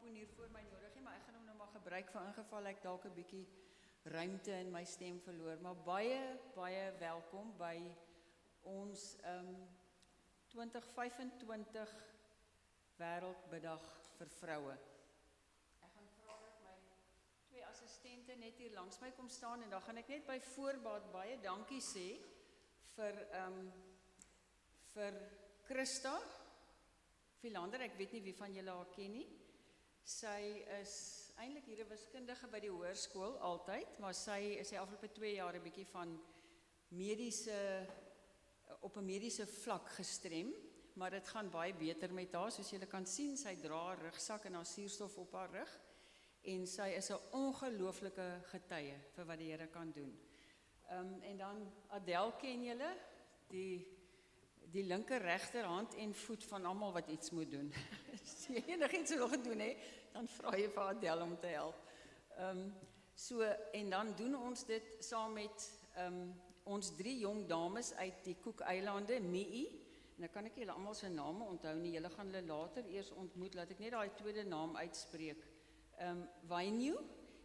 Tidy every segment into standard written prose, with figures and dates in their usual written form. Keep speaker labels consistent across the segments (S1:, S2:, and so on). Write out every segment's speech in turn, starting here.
S1: mikrofoon hier voor my nodig nie, maar ek gaan hom nou maar gebruik vir ingeval ek dalk 'n bietjie ruimte in my stem verloor. Maar baie welkom by ons 2025 Wêreldmiddag vir vroue. Ek gaan vra dat my twee assistente net hier langs my kom staan en dan gaan ek net by voorbaat baie dankie sê vir Christa Philander. Ek weet nie wie van julle haar ken nie. Sy is eintlik hier 'n wiskundige by die hoërskool altyd, maar sy is die afgelope 2 jaar 'n bietjie van op 'n mediese vlak gestrem, maar dit gaan baie beter met haar. Soos julle kan sien, sy dra haar rugsak en haar suurstof op haar rug en sy is 'n ongelooflike getuie vir wat die Here kan doen. En dan Adel ken julle, die linker regterhand en voet van almal wat iets moet doen. As jy enigiets wil gedoen hè, dan vra jy vir Adel om te help. En dan doen ons dit saam met ons 3 jong dames uit die Cookeilande, Mii, en dan kan ek julle almal se name onthou nie, julle gaan hulle later eers ontmoet, laat ek net daai tweede naam uitspreek. Wainu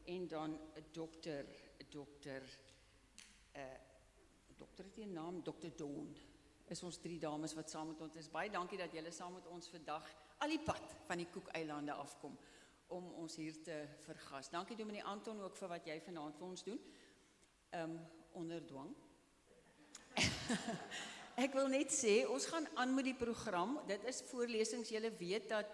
S1: en dan dokter het 'n naam, Dr. Dawn. Is ons 3 dames wat saam met ons is. Baie dankie dat julle saam met ons vandag al die pad van die Cookeilande afkom om ons hier te vergas. Dankie Dominee Anton ook vir wat jy vanaand vir ons doen. Onder dwang. Ek wil net sê, ons gaan aan met die program. Dit is voorlesings. Julle weet dat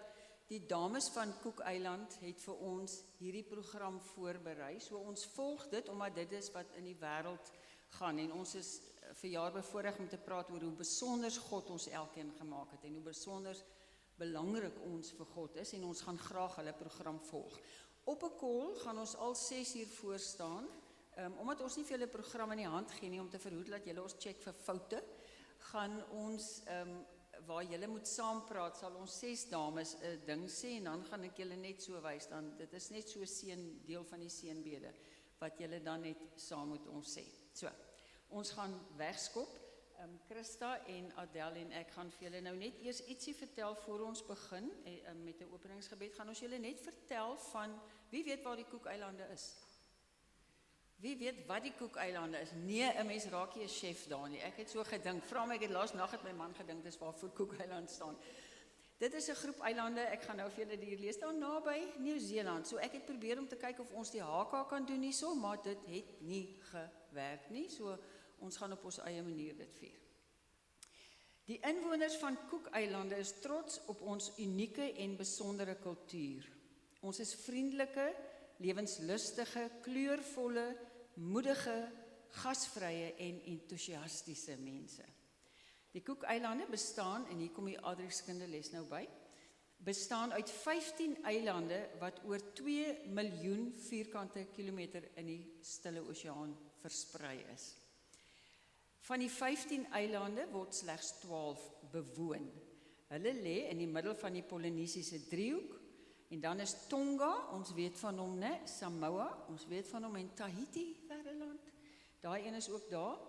S1: die dames van Cookeiland het vir ons hierdie program voorberei. So ons volg dit omdat dit is wat in die wêreld gaan en ons is verjaar bevoorreg om te praat oor hoe besonder God ons elkeen gemaak het en hoe besonder belangrik ons vir God is en ons gaan graag hulle program volg. Op 'n call gaan ons al 6 uur voor staan, omdat ons nie vir julle program in die hand gee nie om te verhoed dat julle ons check vir foute, gaan ons waar julle moet saampraat, sal ons 6 dames 'n ding sê en dan gaan ek julle net so wys, dan dit is net so deel van die seënbede wat julle dan net saam met ons sê. So, ons gaan wegskop. Christa en Adel en ek gaan vir julle nou net eers ietsie vertel voor ons begin met 'n openingsgebed. Gaan ons julle net vertel van wie weet waar die Cookeilande is? Wie weet wat die Cookeilande is? Nee, 'n mens raak nie 'n chef daar nie. Ek het so gedink. Vra my, ek het laas nag het my man gedink dis waar voor Cookeiland staan. Dit is 'n groep eilande. Ek gaan nou vir julle hier lees daar naby Nieu-Seeland. So ek het probeer om te kyk of ons die HK kan doen hierso, maar dit het nie gewerk nie. So ons gaan op ons eie manier dit vier. Die inwoners van Cookeilande is trots op ons unieke en besondere kultuur. Ons is vriendelike, lewenslustige, kleurvolle, moedige, gasvrye en entoesiastiese mense. Die Cookeilande bestaan, en hier kom die aardrykskunde les nou by, bestaan uit 15 eilande wat oor 2 miljoen vierkante kilometer in die Stille Oseaan versprei is. Van die 15 eilande word slegs 12 bewoon. Hulle lê in die middel van die Polinesiese driehoek, en dan is Tonga, ons weet van hom, né? Samoa, ons weet van hom, en Tahiti, Verreland, daai een is ook daar.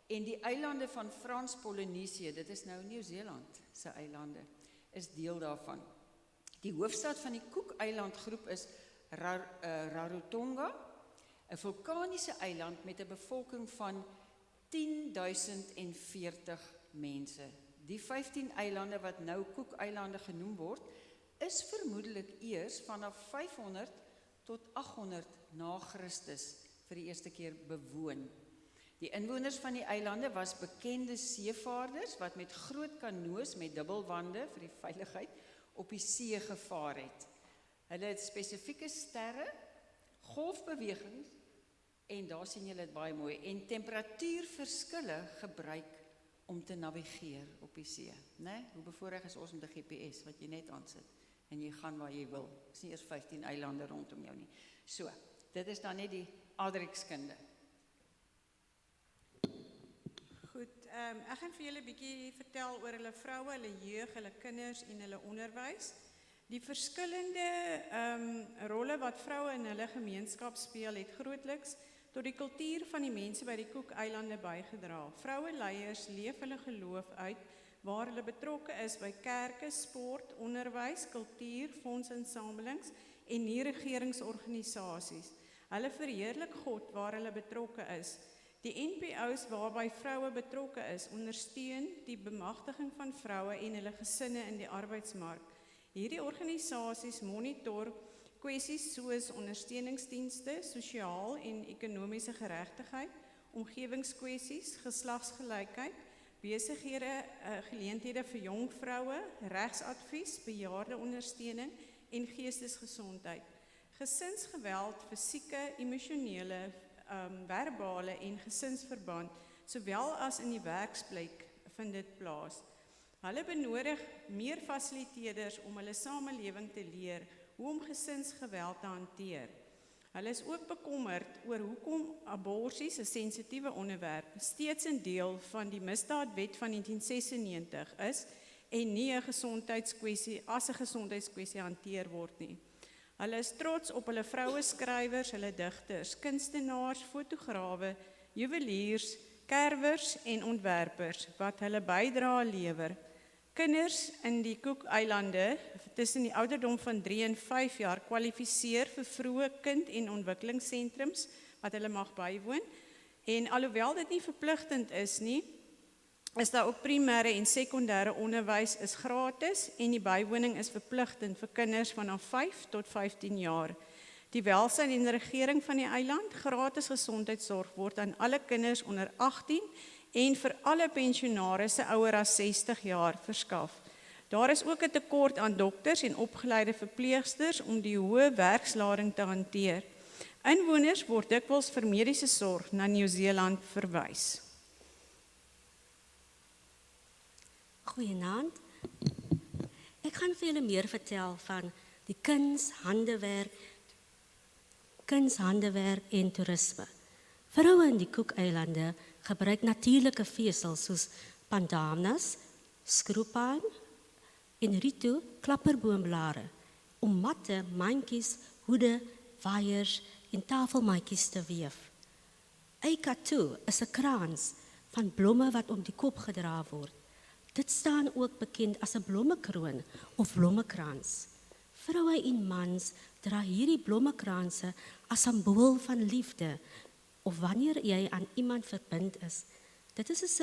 S1: En die eilande van Frans-Polinesië, dit is nou Nieu-Seeland se eilande, is deel daarvan. Die hoofstad van die Cookeilandgroep is Rarotonga, 'n vulkaniese eiland met 'n bevolking van 10.040 mense. Die 15 eilande wat nou Cookeilande genoem word, is vermoedelik eers vanaf 500 tot 800 na Christus vir die eerste keer bewoon. Die inwoners van die eilande was bekende seevaarders wat met groot kanoes met dubbelwande vir die veiligheid op die see gevaar het. Hulle het spesifieke sterre, golfbewegings en daar sien julle dit baie mooi en temperatuurverskille gebruik om te navigeer op die see, né? Hoe bevoorreg is ons met 'n GPS wat jy net aansit en jy gaan waar jy wil. Dis nie eers 15 eilande rondom jou nie. So, dit is dan net die aardrykskunde.
S2: Goed, ek gaan vir julle 'n bietjie vertel oor hulle vroue, hulle jeug, hulle kinders en hulle onderwys. Die verskillende rolle wat vroue in hulle gemeenskap speel, het grootliks tot die kultuur van die mense by die Cookeilande bygedra. Vroue leiers leef hulle geloof uit waar hulle betrokke is by kerke, sport, onderwys, kultuur, fondsinsamelings en nie-regeringsorganisasies. Hulle verheerlik God waar hulle betrokke is. Die NPO's waarby vroue betrokke is, ondersteun die bemagtiging van vroue en hulle gesinne in die arbeidsmark. Hierdie organisasies monitor kwessies soos ondersteuningsdienste, sosiaal en ekonomiese geregtigheid, omgewingskwessies, geslagsgelykheid, besighede, geleenthede vir jong vroue, regsadvies, bejaardeondersteuning en geestesgesondheid. Gesinsgeweld, fisieke, emosionele, verbale en gesinsverband, sowel as in die werksplek vind dit plaas. Hulle benodig meer fasiliteerders om hulle samelewing te leer hoe om gesinsgeweld te hanteer. Hulle is ook bekommerd oor hoekom aborsies, 'n sensitiewe onderwerp, steeds 'n deel van die misdaadwet van 1996 is en nie 'n gesondheidskwessie hanteer word nie. Hulle is trots op hulle vroue skrywers, hulle digters, kunstenaars, fotograwe, juweliers, kerwers en ontwerpers wat hulle bydrae lewer. Kinders in die Cookeilande tussen die ouderdom van 3 en 5 jaar kwalifiseer vir vroeë kind- en ontwikkelingssentrums wat hulle mag bywoon. En alhoewel dit nie verpligtend is nie, is daar ook primêre en sekondêre onderwys is gratis en die bywoning is verpligtend vir kinders vanaf 5 tot 15 jaar. Die welsyn en regering van die eiland, gratis gesondheidsorg word aan alle kinders onder 18 en vir alle pensionarisse ouer as 60 jaar verskaf. Daar is ook 'n tekort aan dokters en opgeleide verpleegsters om die hoë werkslading te hanteer. Inwoners word dikwels vir mediese sorg na Nieu-Seeland verwys.
S3: Goeienaand. Ek gaan vir julle meer vertel van die kunshandewerk en toerisme. Vroue in die Cookeilande gebruik natuurlike vesels soos pandanus, skroepaan en rito klapperboomblare om matte, mandjies, hoede, waaiers en tafelmaatjies te weef. Eikatu is 'n krans van blomme wat om die kop gedra word. Dit staan ook bekend as 'n blommekroon of blommekrans. Vroue en mans dra hierdie blommekranse as 'n simbool van liefde of wanneer jy aan iemand verbind is. Dit is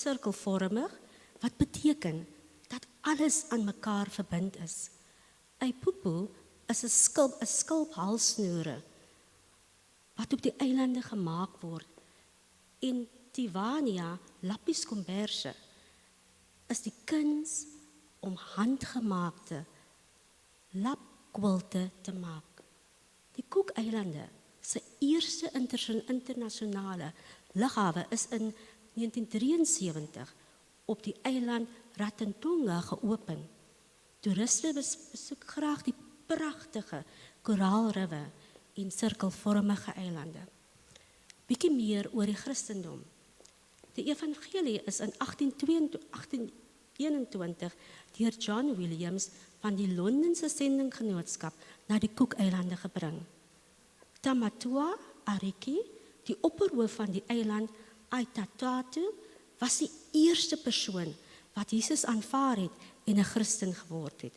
S3: sirkelvormig wat beteken dat alles aan mekaar verbind is. Aipupu is 'n skulphalssnoere wat op die eilande gemaak word. En Tivania lapis comberse is die kuns om handgemaakte lapkwilte te maak. Die Cookeilande se eerste internasionale lughawe is in 1973 op die eiland Rarotonga geopen. Toeriste besoek graag die pragtige koraalriwe en sirkelvormige eilande. Bietjie meer oor die Christendom. Die evangelie is in 1821 deur John Williams van die Londense sendinggenootskap na die Cookeilande gebring. Tamatua Ariki, die opperhoof van die eiland Aitatatu, was die eerste persoon wat Jesus aanvaar het en 'n Christen geword het.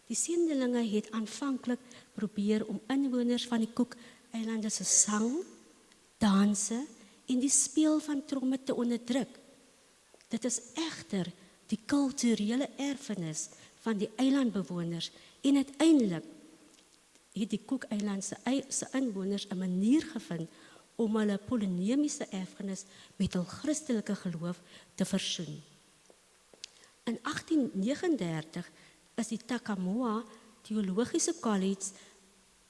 S3: Die sendelinge het aanvanklik probeer om inwoners van die Cookeilande se sang, danse en die speel van tromme te onderdruk. Dit is egter die kulturele erfenis van die eilandbewoners en uiteindelik het die Cookeilande se inwoners 'n manier gevind om hulle polinemiese erfenis met hul Christelike geloof te versoen. In 1839 is die Takamoa Theologiese College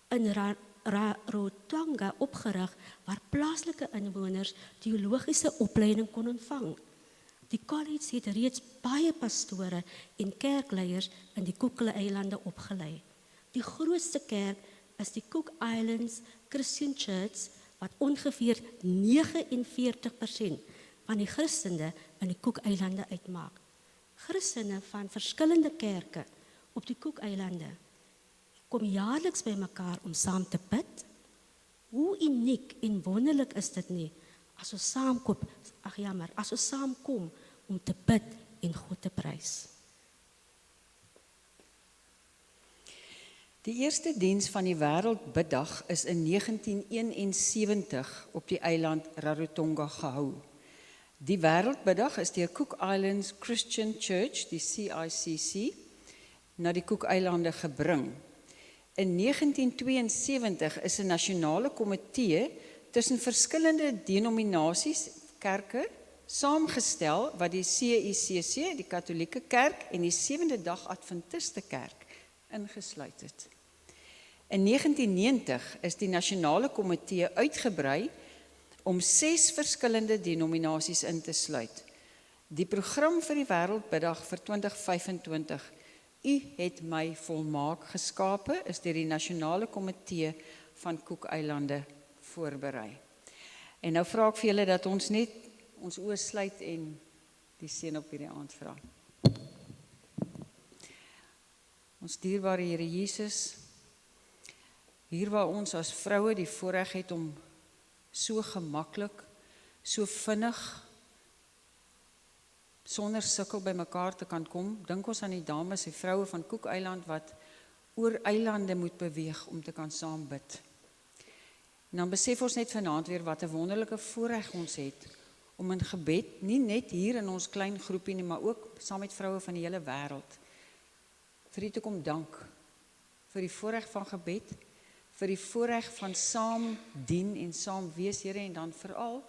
S3: in Rarotonga opgerig waar plaaslike inwoners teologiese opleiding kon ontvang. Die college het reeds baie pastore en kerkleiers in die Cookeilande opgelei. Die grootste kerk is die Cook Islands Christian Church wat ongeveer 49% van die Christene in die Cookeilande uitmaak. Christene van verskillende kerke op die Cookeilande kom jaarliks bymekaar om saam te bid. Hoe uniek en wonderlik is dit nie as ons saamkom om te bid en God te prys.
S1: Die eerste diens van die Wêreldbiddag is in 1971 op die eiland Rarotonga gehou. Die Wêreldbiddag is deur Cook Islands Christian Church, die CICC, na die Cook-eilande gebring. In 1972 is 'n nasionale komitee tussen verskillende denominasies, kerke, saamgestel wat die CICC, die Katolieke Kerk en die Sewende-dag Adventiste Kerk ingesluit het. In 1990 is die nasionale komitee uitgebrei om 6 verskillende denominasies in te sluit. Die program vir die Wêreldbiddag vir 2025, U het my volmaak geskape, is deur die nasionale komitee van Cook-eilande voorberei. En nou vra ek vir julle dat ons net ons oë sluit en die seën op hierdie aand vra. Ons dierbare Here Jesus, hier waar ons as vroue die voorreg het om so gemaklik, so vinnig, sonder sukkel by mekaar te kan kom, dink ons aan die dames en vroue van Cook-eiland wat oor eilande moet beweeg om te kan saam bid. En dan besef ons net vanaand weer wat 'n wonderlike voorreg ons het om in gebed, nie net hier in ons klein groepie nie, maar ook saam met vroue van die hele wêreld, vir U te kom dank, vir die voorreg van gebed, vir die voorreg van saam dien en saam wees, Here, en dan veral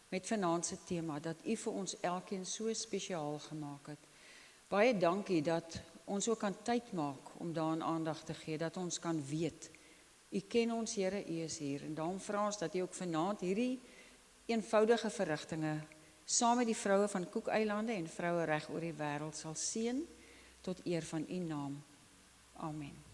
S1: met vanaand se tema, dat U vir ons elkeen so spesiaal gemaak het. Baie dankie dat ons ook kan tyd maak om daaraan aandag te gee, dat ons kan weet, U ken ons, Here, U is hier, en daarom vra ons dat U ook vanaand hierdie eenvoudige verrigtinge saam met die vroue van Cook-eilande en vroue reg oor die wêreld sal seën tot eer van U naam. Amen.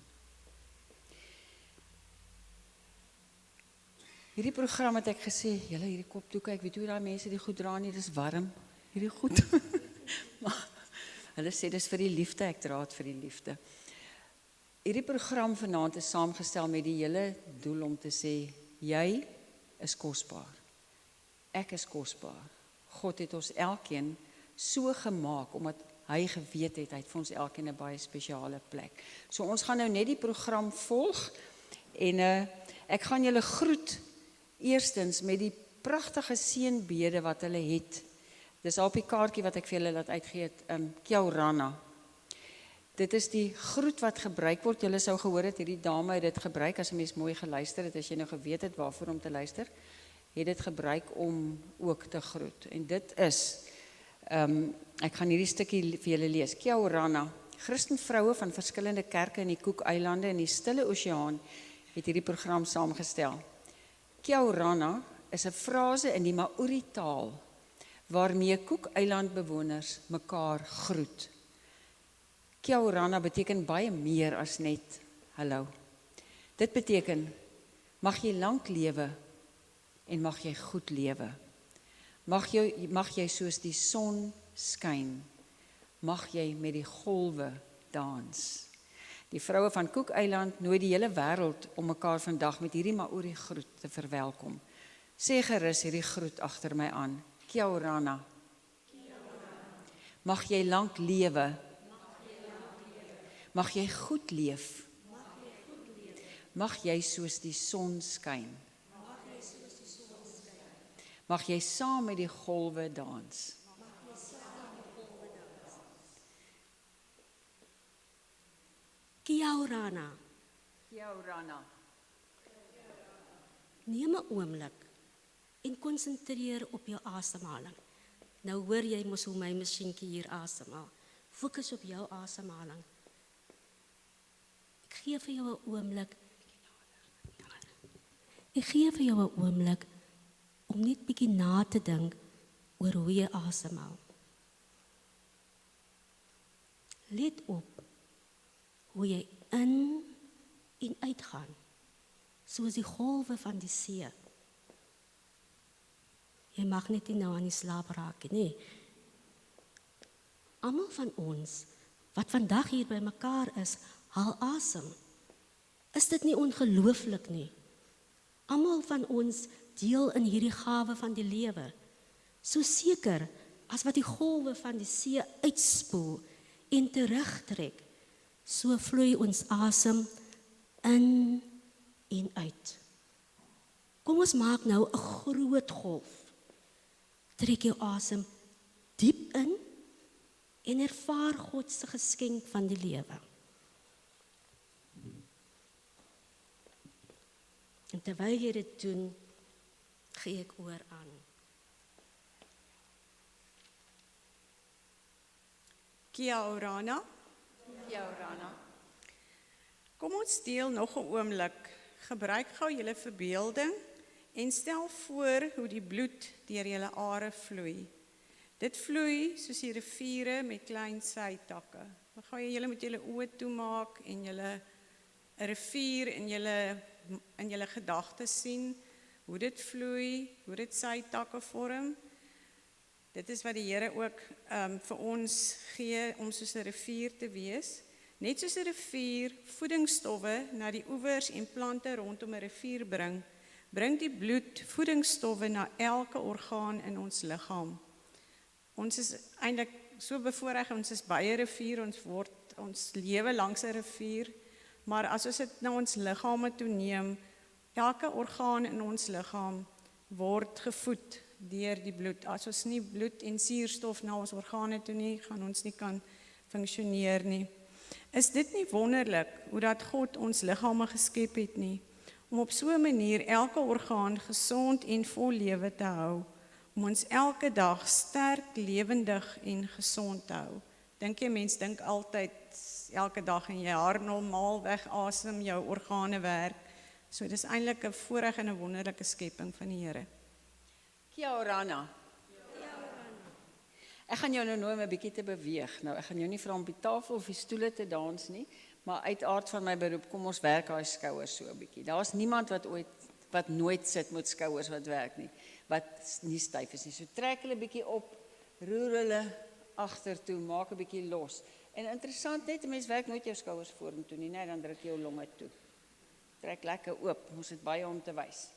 S1: Hierdie program het ek gesê, julle hierdie kopdoeke, ek weet hoe daai mense die goed dra nie, dis warm, hierdie goed. Maar hulle sê dis vir die liefde, ek dra dit vir die liefde. Hierdie program vanaand is saamgestel met die hele doel om te sê, jy is kosbaar. Ek is kosbaar. God het ons elkeen so gemaak, omdat hy geweet het, hy het vir ons elkeen 'n baie spesiale plek. So ons gaan nou net die program volg, en ek gaan julle groet, eerstens met die pragtige seënbede wat hulle het. Dis al op die kaartjie wat ek vir julle laat uitgee het, Kia orana. Dit is die groet wat gebruik word. Julle sou gehoor het, hierdie dame het dit gebruik, as 'n mens mooi geluister het, as jy nou geweet het waarvoor om te luister, het dit gebruik om ook te groet. En dit is, ek gaan hierdie stukkie vir julle lees. Kia orana. Christenvroue van verskillende kerke in die Cook-eilande en die Stille Oseaan het hierdie program saamgestel. Kia orana is 'n frase in die Maori taal waarmee Cook-eilandbewoners mekaar groet. Kia orana beteken baie meer as net hallo. Dit beteken, mag jy lank lewe en mag jy goed lewe. Mag jy soos die son skyn. Mag jy met die golwe dans. Die vroue van Cook-eiland nooi die hele wêreld om mekaar vandag met hierdie Maori groet te verwelkom. Sê gerus hierdie groet agter my aan. Kia orana. Mag jy lank lewe. Mag jy goed leef. Mag jy soos die son skyn. Mag jy saam met die golwe dans.
S3: Kia orana.
S1: Kia orana.
S3: Neem 'n oomblik en konsentreer op jou asemhaling. Nou hoor jy mos hoe my masjienkie hier asemhaal. Fokus op jou asemhaling. Ek gee vir jou 'n oomblik. Ek gee vir jou 'n oomblik om net bietjie na te dink oor hoe jy asemhaal. Let op hoe jy in en uitgaan, soos die golwe van die see. Jy mag net nie nou aan die slaap raak nie. Almal van ons wat vandag hier by mekaar is, haal asem. Is dit nie ongelooflik nie? Almal van ons deel in hierdie gawe van die lewe. So seker as wat die golwe van die see uitspoel en terugtrek, so vloei ons asem in en uit. Kom ons maak nou 'n groot golf. Trek jou asem diep in en ervaar God se geskenk van die lewe. En terwyl jy dit doen, gee ek oor aan.
S2: Kia orana.
S1: Ja, Rana.
S2: Kom ons deel nog 'n oomblik. Gebruik gou julle verbeelding en stel voor hoe die bloed deur julle are vloei. Dit vloei soos die riviere met klein sytakke. Dan gaan julle met julle oë toemaak en julle 'n rivier in julle gedagtes sien, hoe dit vloei, hoe dit sytakke vorm. Dit is wat die Here ook vir ons gee om soos 'n rivier te wees. Net soos 'n rivier voedingsstowwe na die oewers en plante rondom 'n rivier bring die bloed voedingsstowwe na elke orgaan in ons liggaam. Ons is eintlik so bevoorreg, ons is by 'n rivier, ons lewe langs 'n rivier, maar as ons dit na ons liggame toe neem, elke orgaan in ons liggaam word gevoed deur die bloed. As ons nie bloed en suurstof na ons organe toe nie, gaan ons nie kan funksioneer nie. Is dit nie wonderlik hoe dat God ons liggame geskep het nie, om op so 'n manier elke orgaan gesond en vol lewe te hou, om ons elke dag sterk, lewendig en gesond te hou. Dink jy mens dink altyd elke dag en jy haar normaal wegasem, jou organe werk. So dis eintlik 'n voorreg en 'n wonderlike skepping van die Here.
S1: Kia orana. Ek gaan jou nou nooi om 'n bietjie te beweeg. Nou, ek gaan jou nie vra om op die tafel of die stoele te dans nie, maar uit aard van my beroep, kom ons werk daai skouers so 'n bietjie. Daar's niemand wat nooit sit met skouers wat werk nie, wat nie styf is nie. So trek hulle bietjie op, roer hulle agtertoe, maak 'n bietjie los. En interessant net, 'n mens werk nooit jou skouers vorentoe nie, net dan druk jy jou longe toe. Trek lekker oop, ons het baie om te wys.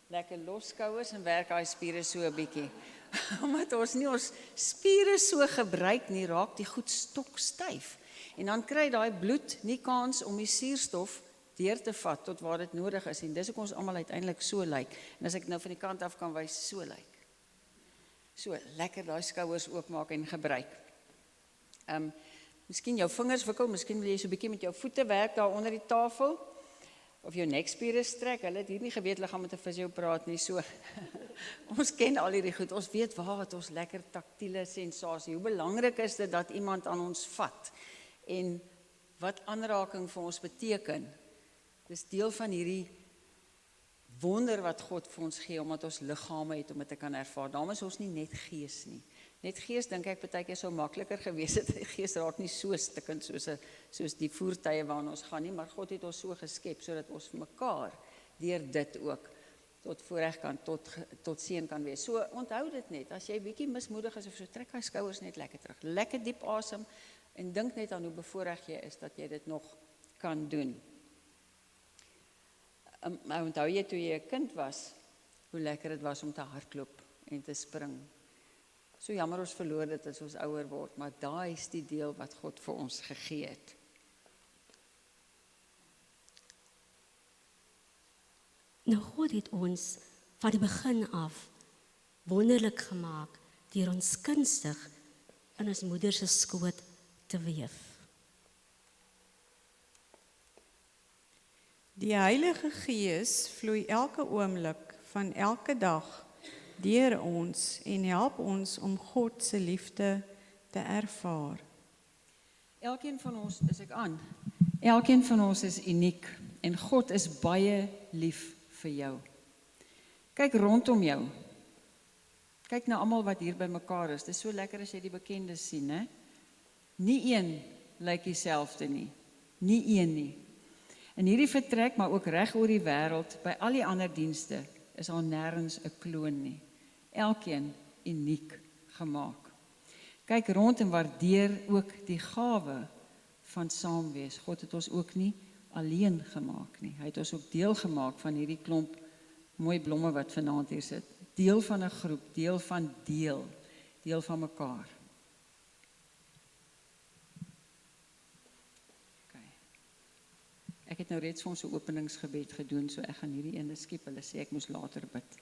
S1: Lekker los skouers en werk daai spiere so 'n bietjie. Omdat ons nie ons spiere so gebruik nie, raak die goed stokstyf. En dan kry daai bloed nie kans om die suurstof deur te vat tot waar dit nodig is. En dis hoekom ons almal uiteindelik so lyk. En as ek nou van die kant af kan wys, so lyk. So, lekker daai skouers oopmaak en gebruik. Miskien jou vingers wikkel, miskien wil jy so 'n bietjie met jou voete werk daar onder die tafel. Of jou nekspiere strek, hulle het hier nie geweet liggaam met 'n fisio praat nie, so. Ons ken al hierdie goed, ons weet waar het ons lekker taktiele sensasie. Hoe belangrik is dit dat iemand aan ons vat en wat aanraking vir ons beteken. Dis deel van hierdie wonder wat God vir ons gee, omdat ons liggame het om dit te kan ervaar. Daarom is ons nie net gees nie. Net gees dink ek partykeer sou makliker gewees het. Die gees raak nie so stikkend soos die voertuie waarna ons gaan nie, maar God het ons so geskep sodat ons vir mekaar deur dit ook tot voorreg kan, tot seën kan wees. So onthou dit net, as jy bietjie mismoedig is of so, trek hy skouers net lekker terug. Lekker diep asem en dink net aan hoe bevoorreg jy is dat jy dit nog kan doen. Maar onthou jy toe jy 'n kind was, hoe lekker dit was om te hardloop en te spring. So jammer ons verloor dit as ons ouer word, maar daai is die deel wat God vir ons gegee het.
S3: Nou God het ons van die begin af wonderlik gemaak deur ons kunstig in ons moeder se skoot te weef.
S2: Die Heilige Gees vloei elke oomblik van elke dag deur ons en help ons om God se liefde te ervaar.
S1: Elkeen van ons, is ek aan, elkeen van ons is uniek en God is baie lief vir jou. Kyk rondom jou. Kyk na almal wat hier by mekaar is. Dit is so lekker as jy die bekendes sien, hè? Nie een lyk dieselfde nie. Nie een nie. In hierdie vertrek, maar ook reg oor die wêreld, by al die ander dienste, is al nêrens 'n kloon nie. Elkeen uniek gemaak. Kyk rond en waardeer ook die gawe van saam wees. God het ons ook nie alleen gemaak nie. Hy het ons ook deel gemaak van hierdie klomp mooi blomme wat vanaand hier sit. Deel van 'n groep, deel van deel. deel van mekaar. Okay. Ek het nou reeds vir ons 'n openingsgebed gedoen, so ek gaan hierdie ene skiep. Hulle sê ek moes later bid.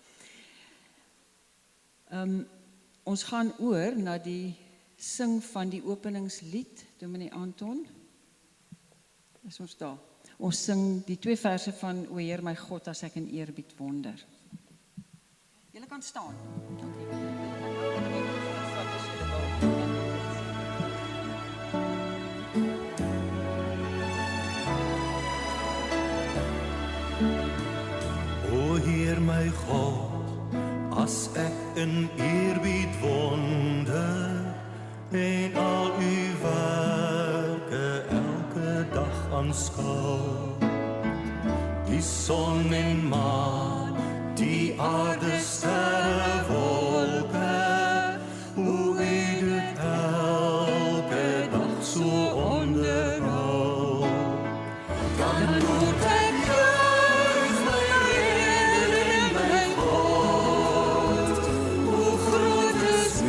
S1: Ons gaan oor na die sing van die openingslied, Dominee Anton. Is ons daar? Ons sing die 2 verse van O Heer my God, as ek in eerbied wonder. Julle kan staan.
S4: O Heer my God, as ek in eerbied wonder en al u werke elke dag aanskou, die son en maan, die aarde, sterre, wolke, hoe u dit elke dag so onderhou, dan moet ek juig my Redder en my God. Hoe groot is U,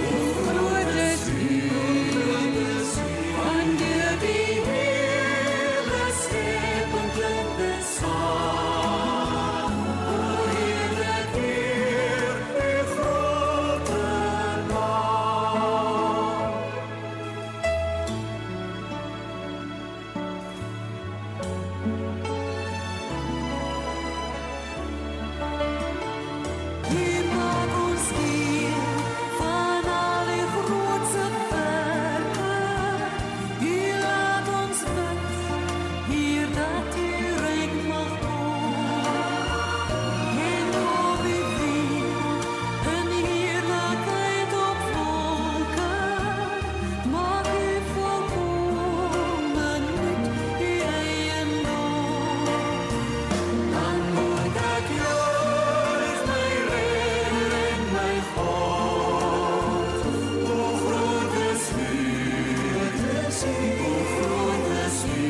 S4: hoe groot is U, want deur die hele skepping klink dit saam. O heerlik Heer, U grote naam. U maak ons eer van al die grootse werke. U laat ons bid, Heer, dat U ryk mag kom. En op U weer in heerlikheid op wolke, maak U volkomen met U eiendom. Dan moet ek juig my Redder en my God. Hoe groot is U, hoe groot is U,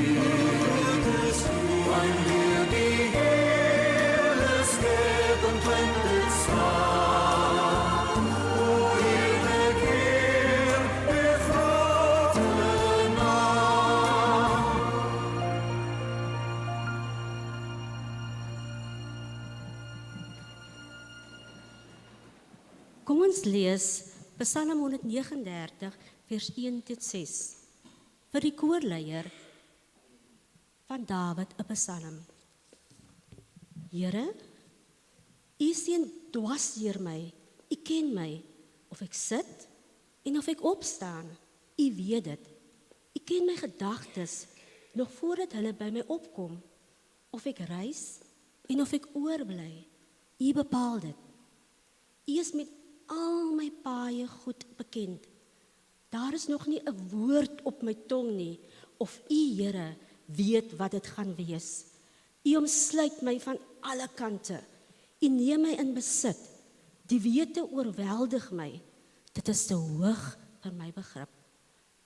S4: want deur die hele skepping klink dit saam. O heerlik Heer, U grote naam.
S3: Kom ons lees Psalm 139 vers 1 tot 6 vir die koorleier van Dawid 'n psalm. Here, U sien dwars deur my, U ken my, of ek sit en of ek opstaan, U weet dit. U ken my gedagtes nog voordat hulle by my opkom, of ek reis en of ek oorbly, U bepaal dit. U is met al my paaie goed bekend. Daar is nog nie 'n woord op my tong nie, of U, Here, weet wat dit gaan wees. U omsluit my van alle kante. U neem my in besit. Die wete oorweldig my. Dit is te hoog vir my begrip.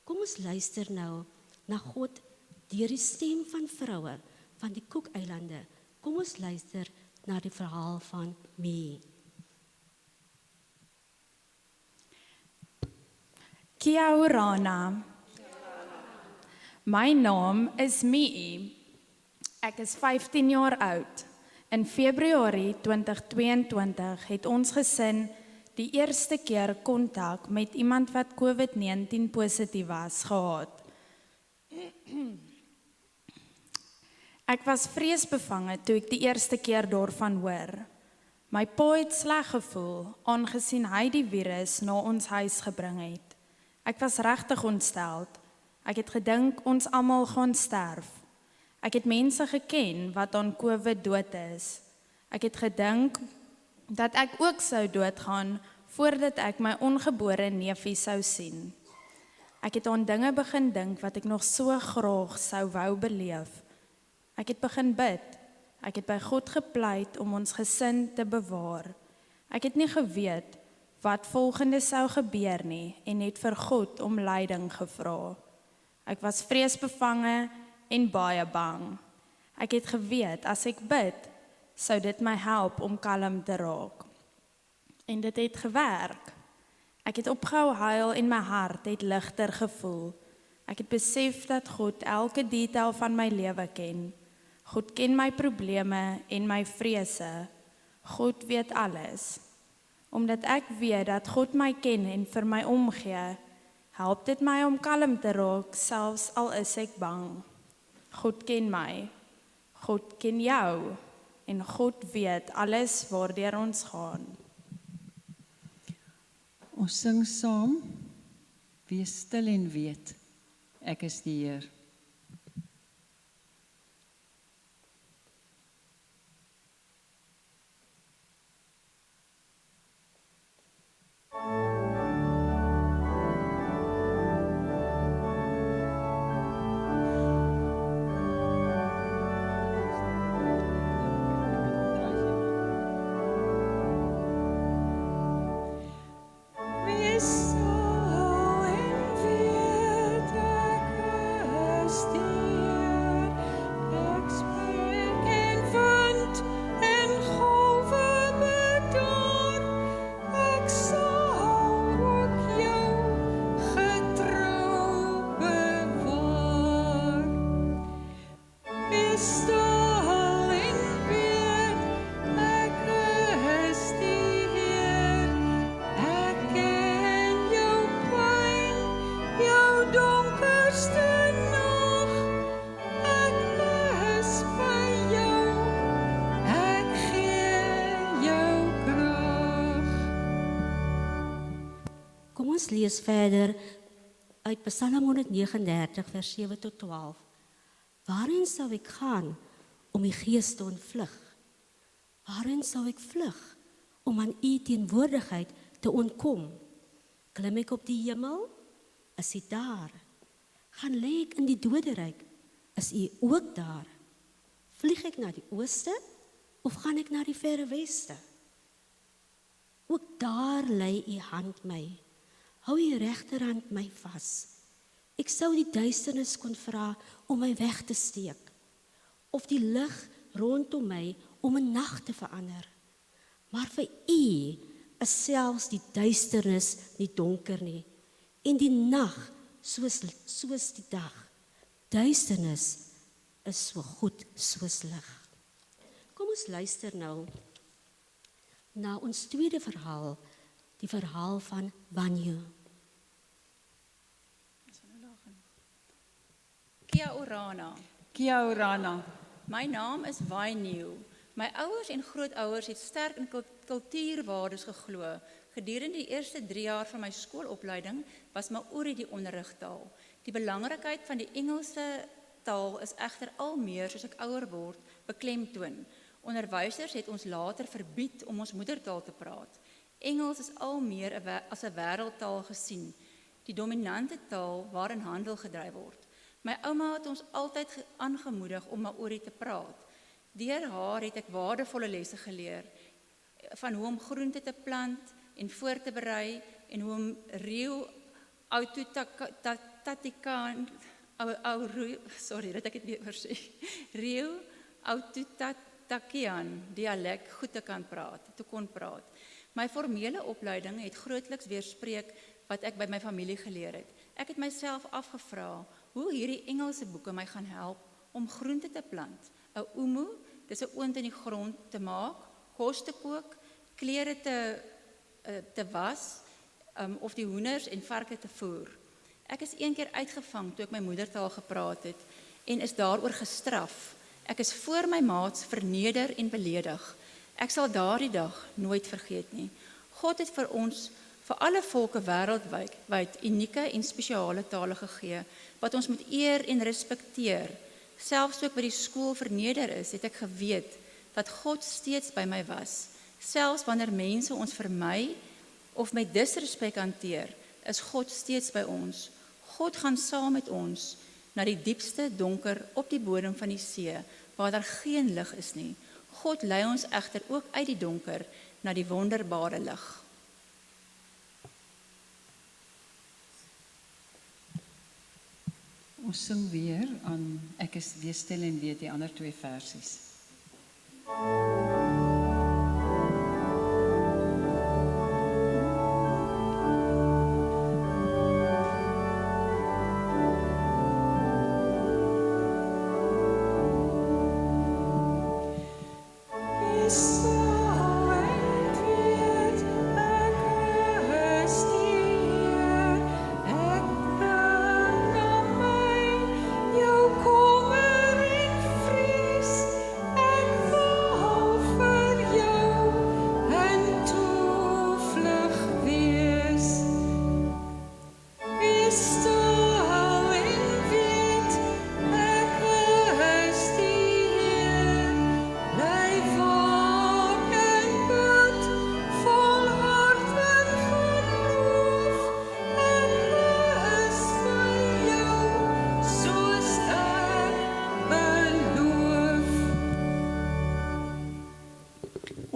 S3: Kom ons luister nou na God deur die stem van vroue van die Cookeilande. Kom ons luister na die verhaal van Me.
S5: Kia orana. My naam is Mie. Ek is 15 jaar oud. In Februarie 2022 het ons gesin die eerste keer kontak met iemand wat COVID-19 positief was gehad. Ek was vreesbevange toe ek die eerste keer daarvan hoor. My pa het sleg gevoel, aangesien hy die virus na ons huis gebring het. Ek was regtig ontsteld. Ek het gedink ons almal gaan sterf. Ek het mense geken wat aan COVID dood is. Ek het gedink dat ek ook sou doodgaan voordat ek my ongebore neefie sou sien. Ek het aan dinge begin dink wat ek nog so graag sou wou beleef. Ek het begin bid. Ek het by God gepleit om ons gesin te bewaar. Ek het nie geweet wat volgende sou gebeur nie en het vir God om leiding gevra. Ek was vreesbevange en baie bang. Ek het geweet as ek bid, sou dit my help om kalm te raak. En dit het gewerk. Ek het opgehou huil en my hart het ligter gevoel. Ek het besef dat God elke detail van my lewe ken. God ken my probleme en my vrese. God weet alles. Omdat ek weet dat God my ken en vir my omgee, help dit my om kalm te raak, selfs al is ek bang. God ken my. God ken jou. En God weet alles waardeur ons gaan.
S1: Ons sing saam, wees stil en weet, ek is die Heer.
S3: Kom ons lees verder uit Psalm 139 vers 7 tot 12. Waarin sou ek gaan om die gees te ontvlug? Waarin sou ek vlug om aan u teenwoordigheid te ontkom? Klim ek op die hemel? Is u daar? Gaan lê ek in die doderyk? Is u ook daar? Vlieg ek na die ooste of gaan ek na die verre weste? Ook daar lê u hand my. Hou u regterhand my vas. Ek sou die duisternis kon vra om my weg te steek, of die lig rondom my om 'n nag te verander. Maar vir u is selfs die duisternis nie donker nie, en die nag soos die dag. Duisternis is so goed soos lig. Kom ons luister nou na ons tweede verhaal, die verhaal van Wanyu.
S6: Kia orana.
S1: Kia orana.
S6: My naam is Wanyu. My ouers en grootouers het sterk in kultuurwaardes geglo. Gedurende die eerste 3 jaar van my skoolopleiding was Maori die onderrigtaal. Die belangrikheid van die Engelse taal is egter al meer soos ek ouer word beklemtoon. Onderwysers het ons later verbied om ons moedertaal te praat. Engels is al meer as 'n wêreldtaal gesien, die dominante taal waarin handel gedryf word. My ouma het ons altyd aangemoedig om Maori te praat. Deur haar het ek waardevolle lesse geleer, van hoe om groente te plant en voor te berei, en hoe om Riu Aututatikan, Riu Aututatian dialek goed te kon praat. My formele opleiding het grootliks weerspreek wat ek by my familie geleer het. Ek het myself afgevra hoe hierdie Engelse boeke my gaan help om groente te plant. 'n Umu, dis 'n oond in die grond te maak, kos te kook, klere te was, of die hoenders en varke te voer. Ek is een keer uitgevang toe ek my moedertaal gepraat het en is daaroor gestraf. Ek is voor my maats verneder en beledig. Ek sal daardie dag nooit vergeet nie. God het vir ons, vir alle volke wêreldwyd, unieke en spesiale tale gegee, wat ons moet eer en respekteer. Selfs toe ek by die skool verneder is, het ek geweet dat God steeds by my was. Selfs wanneer mense ons vermy of met disrespek hanteer, is God steeds by ons. God gaan saam met ons na die diepste donker op die bodem van die see, waar daar geen lig is nie. God lei ons egter ook uit die donker na die wonderbare lig.
S1: Ons sing weer aan Ek is wees stil en weet, die ander 2 versies.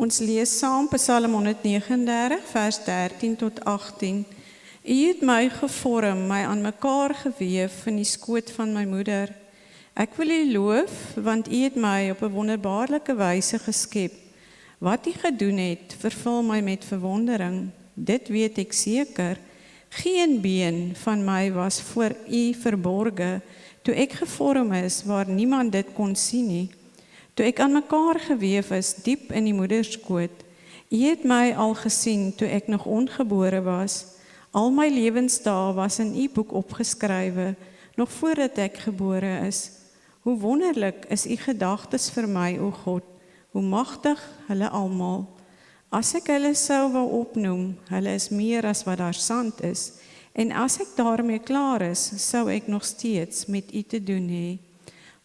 S2: Ons lees saam Psalm 139 vers 13 tot 18. U het my gevorm, my aan mekaar geweef in die skoot van my moeder. Ek wil u loof, want u het my op 'n wonderbaarlike wyse geskep. Wat u gedoen het, vervul my met verwondering. Dit weet ek seker. Geen been van my was voor u verborge, toe ek gevorm is waar niemand dit kon sien nie. Toe ek aan mekaar geweef is, diep in die moederskoot. U het my al gesien toe ek nog ongebore was. Al my lewensdae was in u boek opgeskrywe, nog voordat ek gebore is. Hoe wonderlik is u gedagtes vir my, o God, hoe magtig hulle almal. As ek hulle sou wou opnoem, hulle is meer as wat daar sand is, en as ek daarmee klaar is, sou ek nog steeds met u te doen hê.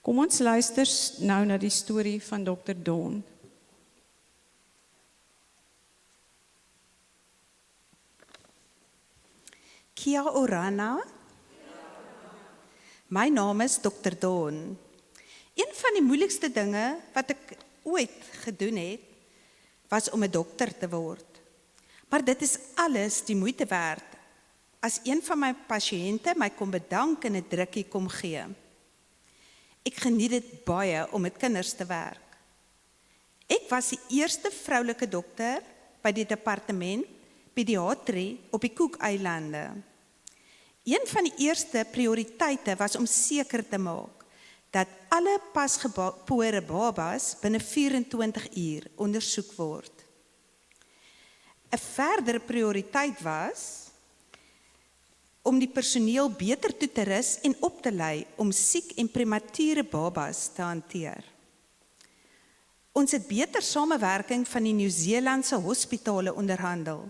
S2: Kom ons luister nou na die storie van Dr. Dawn.
S7: Kia orana. My naam is Dr. Dawn. Een van die moeilikste dinge wat ek ooit gedoen het, was om 'n dokter te word. Maar dit is alles die moeite werd, as een van my pasiënte my kom bedank en 'n drukkie kom gee. Ek geniet dit baie om met kinders te werk. Ek was die eerste vroulike dokter by die departement pediatrie op die Cookeilande. Een van die eerste prioriteite was om seker te maak dat alle pasgebore babas binne 24 uur ondersoek word. 'n Verdere prioriteit was om die personeel beter toe te rus en op te lei om siek en premature babas te hanteer. Ons het beter samewerking van die Nieu-Seelandse hospitale onderhandel.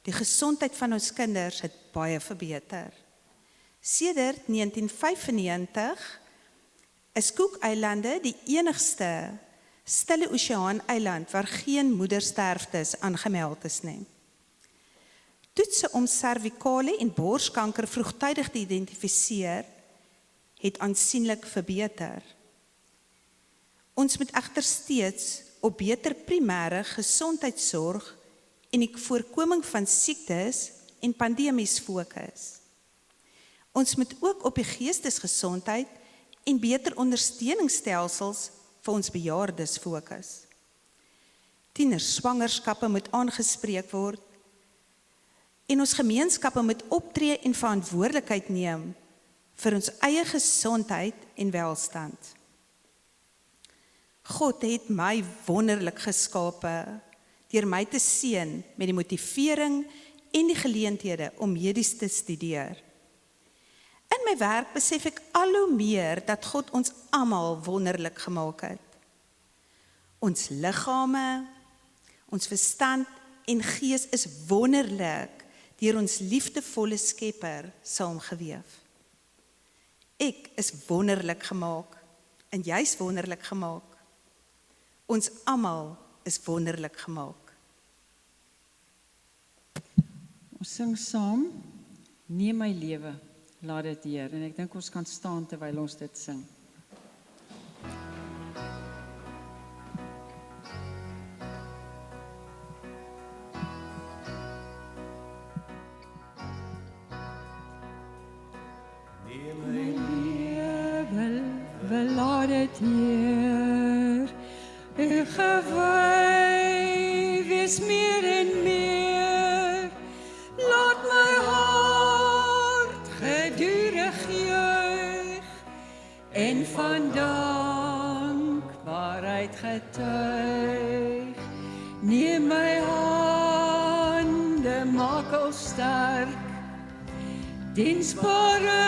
S7: Die gesondheid van ons kinders het baie verbeter. Sedert 1995 is Cookeilande die enigste Stille Oseaan eiland waar geen moedersterftes aangemeld is nie. Toetse om servikale en borskanker vroegtydig te identifiseer, het aansienlik verbeter. Ons moet egter steeds op beter primêre gesondheidsorg en die voorkoming van siektes en pandemies fokus. Ons moet ook op die geestesgesondheid en beter ondersteuningsstelsels vir ons bejaardes fokus. Tienerswangerskappe moet aangespreek word en ons gemeenskappe moet optree en verantwoordelikheid neem vir ons eie gesondheid en welstand. God het my wonderlik geskape deur my te seën met die motivering en die geleenthede om medies te studeer. In my werk besef ek al hoe meer dat God ons almal wonderlik gemaak het. Ons liggame, ons verstand en gees is wonderlik deur ons liefdevolle Skepper saamgeweef. Ek is wonderlik gemaak en jy's wonderlik gemaak. Ons almal is wonderlik gemaak.
S1: Ons sing saam, neem my lewe, laat dit Heer. En ek dink ons kan staan terwyl ons dit sing.
S8: Laat dit Heer, u gewy wees meer en meer, laat my hart gedurig juig, en van dankbaarheid getuig. Neem my hande, maak al sterk, diensbare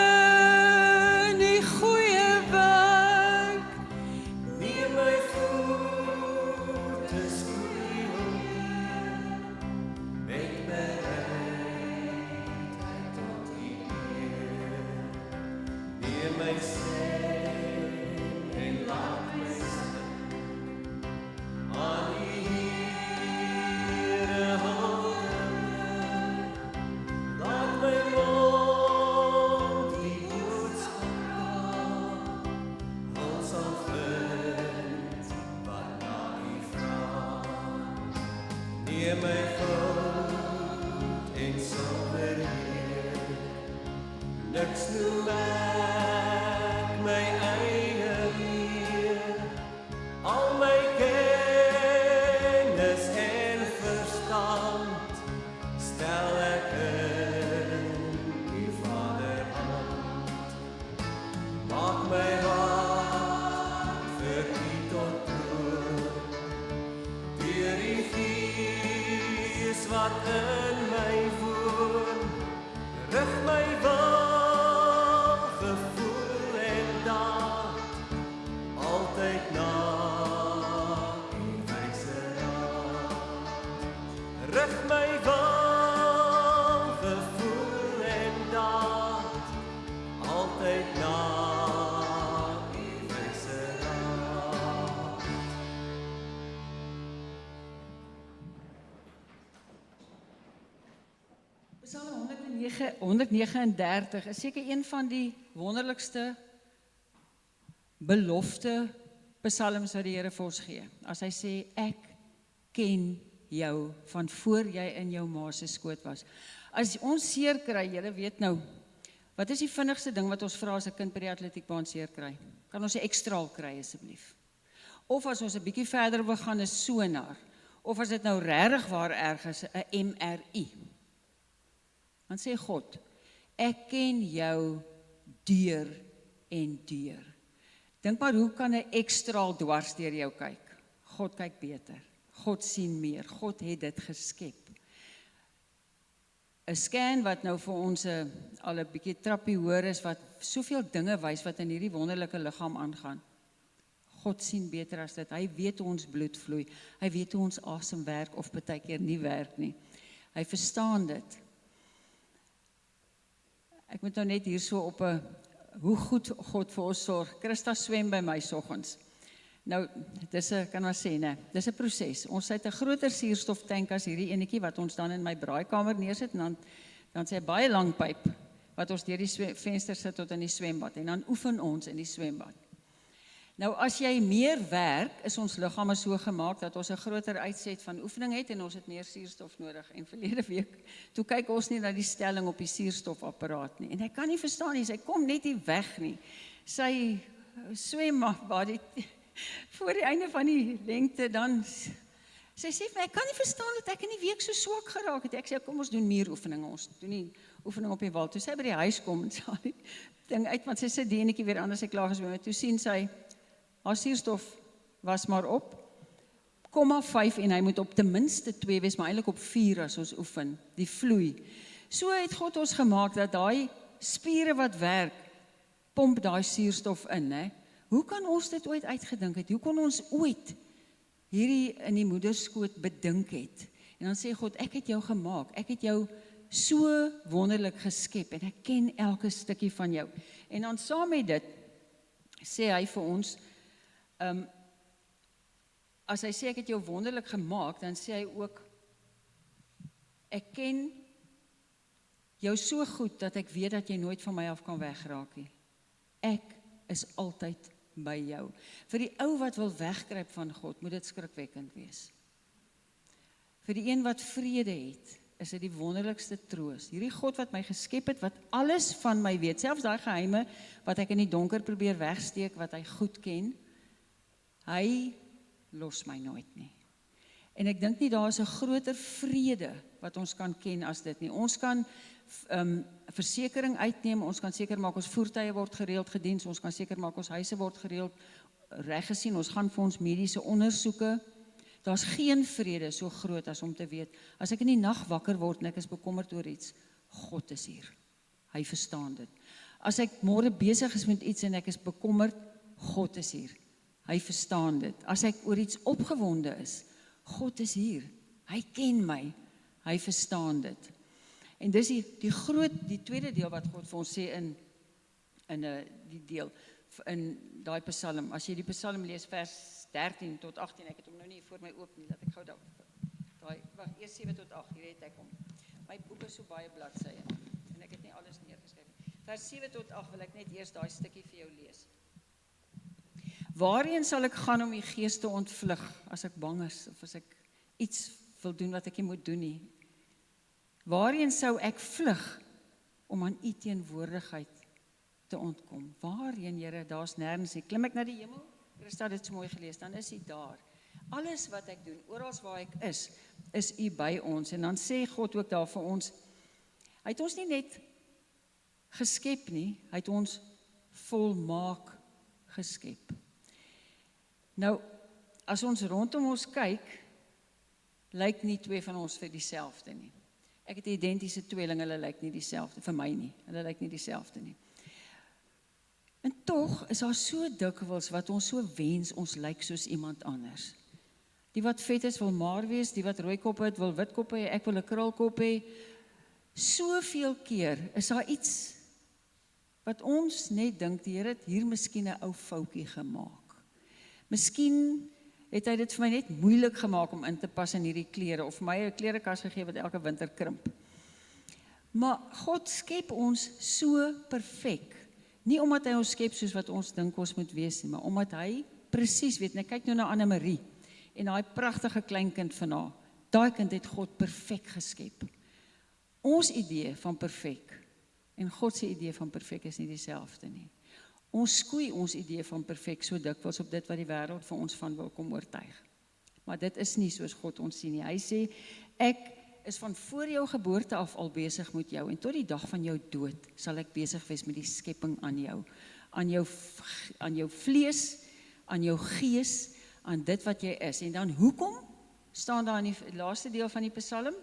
S8: in die goeie werk. Neem my voete skoon, met bereidheid tot U eer. Neem my stem en laat my sing, aan U Here hande, laat my mond die Gee my goud en silwer Heer, niks noem ek my eie Heer, al my kennis en verstand stel ek in die Vaderhand. Maak my hart vir U tot prooi, deur die Gees wat in my woon, rig my wil, gevoel en daad, altyd na U wyse raad. Rig my wil, gevoel en daad, altyd na U wyse raad.
S1: Psalm 139 is seker een van die wonderlikste belofte psalms wat die Here vir ons gee. As hy sê, ek ken jou van voor jy in jou ma se skoot was. As ons seer kry, julle weet nou, wat is die vinnigste ding wat ons vra as 'n kind by die atletiekbaan seer kry? Kan ons 'n ekstraal kry asseblief? Of as ons 'n bietjie verder wil gaan, 'n sonar, of as dit nou regtig waar erg is, 'n MRI. Dan sê God, ek ken jou deur en deur. Dink maar, hoe kan 'n ekstraal dwars deur jou kyk? God kyk beter. God sien meer. God het dit geskep. 'n Scan wat nou vir ons al 'n bietjie trappie hoor is, wat soveel dinge wys wat in hierdie wonderlike liggaam aangaan. God sien beter as dit. Hy weet hoe ons bloed vloei. Hy weet hoe ons asem werk of partykeer nie werk nie. Hy verstaan dit. Ek moet nou net hier so op 'n hoe goed God vir ons sorg. Christa swem by my soggens. Nou, dis 'n kan ons sê, nee, dis 'n proses. Ons het 'n groter suurstoftank as hierdie enetjie wat ons dan in my braaikamer neersit en dan sê 'n baie lang pyp wat ons deur die venster sit tot in die swembad en dan oefen ons in die swembad. Nou as jy meer werk, is ons liggame so gemaak dat ons 'n groter uitset van oefening het en ons het meer suurstof nodig. En verlede week, toe kyk ons nie na die stelling op die suurstofapparaat nie. En ek kan nie verstaan nie, sy kom net nie weg nie. Sy swem maar voor die einde van die lengte dan sy sê vir my, ek kan nie verstaan dat ek in die week so swak geraak het. Ek sê kom ons doen meer oefeninge. Ons doen nie oefening op die wal. Toe sy by die huis kom en sy die ding uit, want sy sit die enetjie weer aan as sy klaar geswem het. Toe sien sy haar suurstof was maar op 0,5 en hy moet op ten minste 2 wees, maar eintlik op 4 as ons oefen, die vloei. So het God ons gemaak dat daai spiere wat werk, pomp daai suurstof in, hè. Hoe kan ons dit ooit uitgedink het? Hoe kon ons ooit hierdie in die moederskoot bedink het? En dan sê God, ek het jou gemaak, ek het jou so wonderlik geskep en ek ken elke stukkie van jou. En dan saam met dit sê hy vir ons, as hy sê ek het jou wonderlik gemaak, dan sê hy ook, ek ken jou so goed dat ek weet dat jy nooit van my af kan wegraak nie. Ek is altyd by jou. Vir die ou wat wil wegkruip van God, moet dit skrikwekkend wees. Vir die een wat vrede het, is dit die wonderlikste troos. Hierdie God wat my geskep het, wat alles van my weet, selfs daai geheime wat ek in die donker probeer wegsteek, wat hy goed ken, hy los my nooit nie. En ek dink nie daar is 'n groter vrede wat ons kan ken as dit nie. Ons kan versekering uitneem, ons kan seker maak ons voertuie word gereeld gediens, ons kan seker maak ons huise word gereeld reggesien, ons gaan vir ons mediese ondersoeke. Daar's geen vrede so groot as om te weet, as ek in die nag wakker word en ek is bekommerd oor iets, God is hier. Hy verstaan dit. As ek môre besig is met iets en ek is bekommerd, God is hier. Hy verstaan dit. As ek oor iets opgewonde is, God is hier. Hy ken my. Hy verstaan dit. En dis die tweede deel wat God vir ons sê in die deel, in daai Psalm. As jy die Psalm lees, vers 13 tot 18, ek het hom nou nie voor my oop nie, dat ek gou daai, wag, eers 7 tot 8, hier het ek hom. My boek is so baie bladsye, en ek het nie alles neergeskryf. Vers 7 tot 8 wil ek net eers daai stukkie vir jou lees. Waarheen sal ek gaan om die gees te ontvlug, as ek bang is, of as ek iets wil doen wat ek nie moet doen nie? Waarheen sou ek vlug om aan u teenwoordigheid te ontkom? Waarheen, Here? Daar's nêrens nie. Klim ek na die hemel? Christa het dit so mooi gelees, dan is u daar. Alles wat ek doen, oral waar ek is u by ons. En dan sê God ook daar vir ons, hy het ons nie net geskep nie, hy het ons volmaak geskep. Nou, as ons rondom ons kyk, lyk nie twee van ons vir dieselfde nie. Ek het 'n identiese tweeling, hulle lyk nie dieselfde, vir my nie, hulle lyk nie dieselfde nie. En tog is daar so dikwels wat ons so wens, ons lyk soos iemand anders. Die wat vet is wil maar wees, die wat rooi kop het wil wit kop hê, ek wil 'n krulkop hê. Soveel keer is daar iets wat ons net dink, die Here het hier miskien 'n ou foutjie gemaak. Miskien het hy dit vir my net moeilik gemaak om in te pas in hierdie klere, of vir my 'n klerekas gegee wat elke winter krimp. Maar God skep ons so perfek. Nie omdat hy ons skep soos wat ons dink ons moet wees nie, maar omdat hy presies weet. En ek kyk nou na Anne-Marie en daai pragtige kleinkind van haar. Daai kind het God perfek geskep. Ons idee van perfek en God se idee van perfek is nie dieselfde nie. Ons skoei ons idee van perfek so dikwels op dit wat die wêreld vir ons van wil kom oortuig. Maar dit is nie soos God ons sien nie. Hy sê, ek is van voor jou geboorte af al besig met jou, en tot die dag van jou dood sal ek besig wees met die skepping aan jou. Aan jou vlees, aan jou gees, aan dit wat jy is. En dan hoekom? Staan daar in die laaste deel van die Psalm?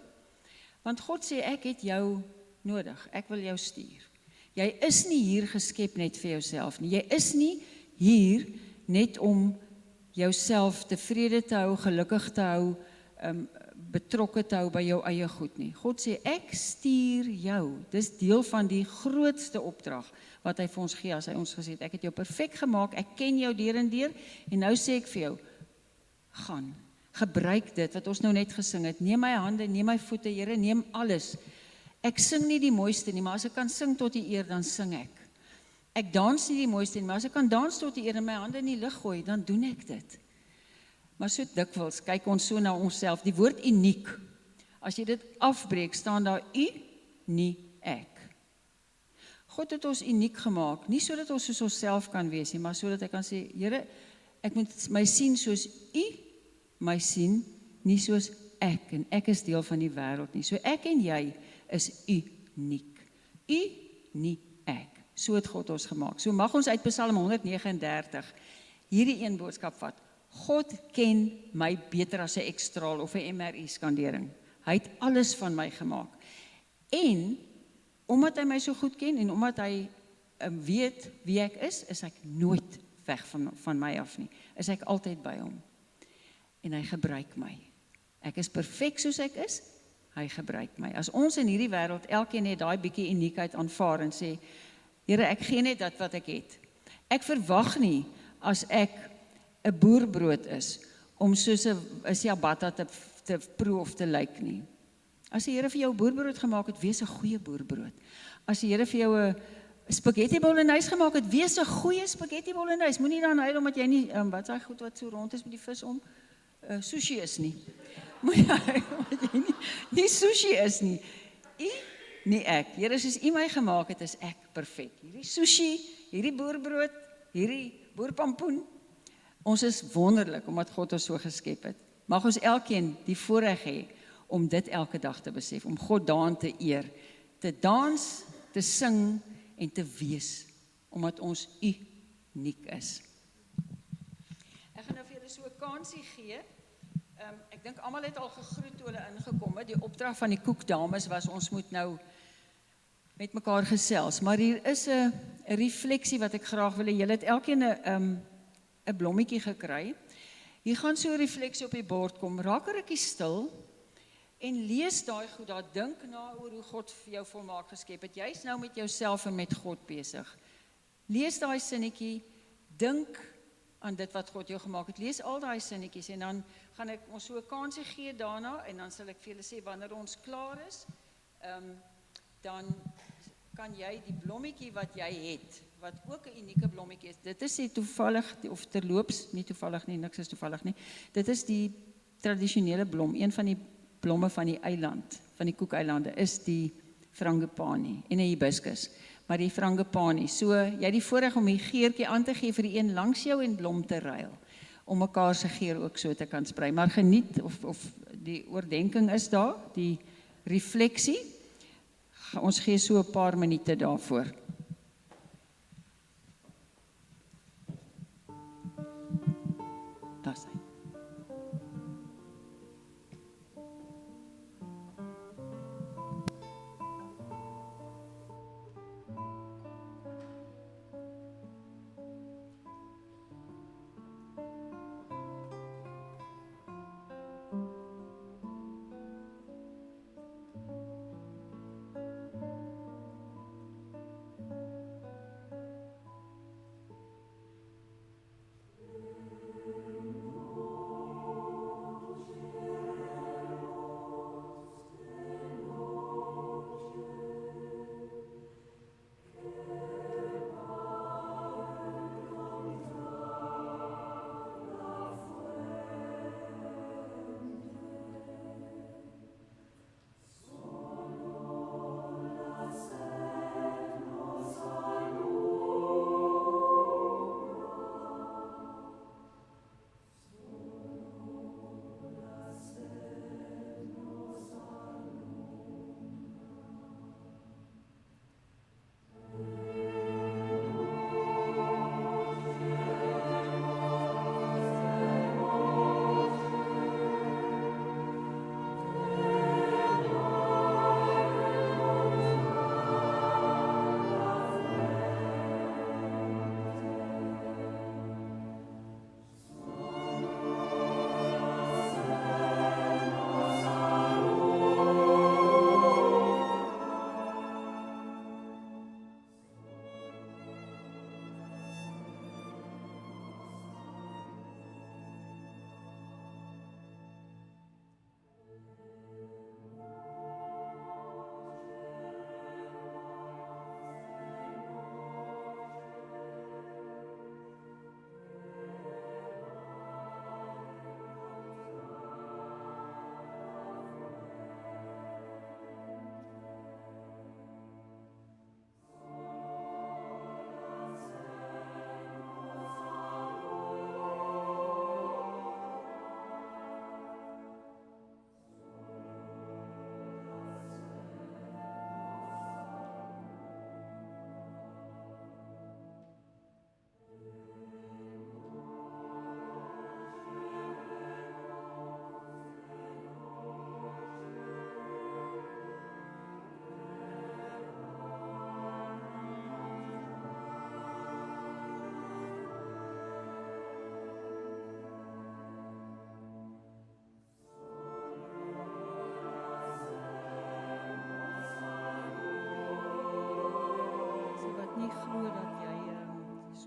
S1: Want God sê, ek het jou nodig, ek wil jou stuur. Jy is nie hier geskep net vir jouself nie. Jy is nie hier net om jouself tevrede te hou, gelukkig te hou, betrokke te hou by jou eie goed nie. God sê, ek stuur jou. Dis deel van die grootste opdrag wat hy vir ons gee, as hy ons gesê het, ek het jou perfek gemaak, ek ken jou deur en deur, en nou sê ek vir jou, gaan, gebruik dit, wat ons nou net gesing het, neem my hande, neem my voete, Here, neem alles. Ek sing nie die mooiste nie, maar as ek kan sing tot die eer, dan sing ek. Ek dans nie die mooiste nie, maar as ek kan dans tot die eer en my hande in die lug gooi, dan doen ek dit. Maar so dikwels kyk ons so na onsself, die woord uniek, as jy dit afbreek, staan daar u, nie ek. God het ons uniek gemaak, nie sodat ons soos onsself kan wees nie, maar sodat hy kan sê, Here, ek moet my sien soos u my sien, nie soos ek, en ek is deel van die wêreld nie. So ek en jy is uniek. U, nie ek. So het God ons gemaak. So mag ons uit Psalm 139 hierdie een boodskap vat. God ken my beter as 'n X-straal of 'n MRI skandering. Hy het alles van my gemaak. En omdat hy my so goed ken en omdat hy weet wie ek is ek nooit weg van my af nie. Is ek altyd by hom. En hy gebruik my. Ek is perfek soos ek is, hy gebruik my. As ons in hierdie wêreld elkeen net daai bietjie uniekheid aanvaar en sê, Here, ek gee net dat wat ek het. Ek verwag nie as ek 'n boerbrood is om soos 'n ciabatta te proe of te lyk nie. As die Here vir jou 'n boerbrood gemaak het, wees 'n goeie boerbrood. As die Here vir jou 'n spaghetti bolognese gemaak het, wees 'n goeie spaghetti bolognese. Moenie dan huil omdat jy nie wat is daai goed wat so rond is met die vis om sushi is nie. Moenie huil omdat jy nie sushi is nie. Nie ek. Here, soos u my gemaak het, is ek perfek. Hierdie sushi, hierdie boerbrood, hierdie boerpampoen. Ons is wonderlik omdat God ons so geskep het. Mag ons elkeen die voorreg hê om dit elke dag te besef, om God daarin te eer, te dans, te sing en te wees, omdat ons uniek is. Ek gaan nou vir julle so 'n kansie gee. Ek dink almal het al gegroet toe hulle ingekom het. Die opdrag van die koekdames was, ons moet nou met mekaar gesels. Maar hier is 'n refleksie wat ek graag wil hê. Julle het elkeen 'n blommetjie gekry. Hier gaan so 'n refleksie op die bord kom. Raak 'n rukkie stil en lees daai goed daar. Dink na oor hoe God vir jou volmaak geskep het. Jy's nou met jouself en met God besig. Lees daai sinnetjie, dink aan dit wat God jou gemaak het. Lees al daai sinnetjies en dan gaan ek ons so 'n kansie gee daarna en dan sal ek vir julle sê wanneer ons klaar is, dan kan jy die blommetjie wat jy het, wat ook 'n unieke blommetjie is. Dit is nie toevallig of terloops, nie toevallig nie, niks is toevallig nie. Dit is die tradisionele blom, een van die blomme van die eiland, van die Cookeilande, is die frangipani en 'n hibiscus. Maar die frangipani, so jy het die voorreg om die geurtjie aan te gee vir die een langs jou en blom te ruil, om mekaar se geur ook so te kan sprei. Maar geniet, of die oordenking is daar, die refleksie. Ons gee so 'n paar minute daarvoor. Daar is hy.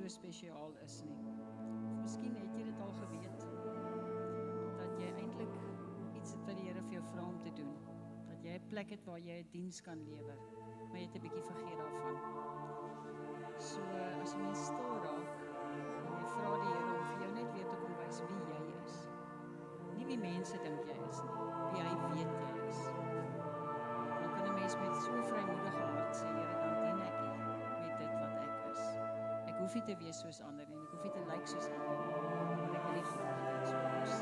S1: Spesiaal is nie. Of miskien het jy dit al geweet, dat jy eintlik iets het wat die Here vir jou vra om te doen, dat jy 'n plek het waar jy 'n diens kan lewer, maar jy het 'n bietjie vergeet daarvan. So as jy mens stil raak, en jy vra die Here om vir jou net weer te kom wys wie jy is. Nie wie mense dink jy is nie, wie hy weet jy is. Dan kan 'n mens met so 'n vrymoedige hart sê, Here, dan dien ek U met dit wat ek is. Ek hoef nie te wees soos ander nie, ek hoef nie te lyk soos ander nie, maar ek wil nie graag dit so wees.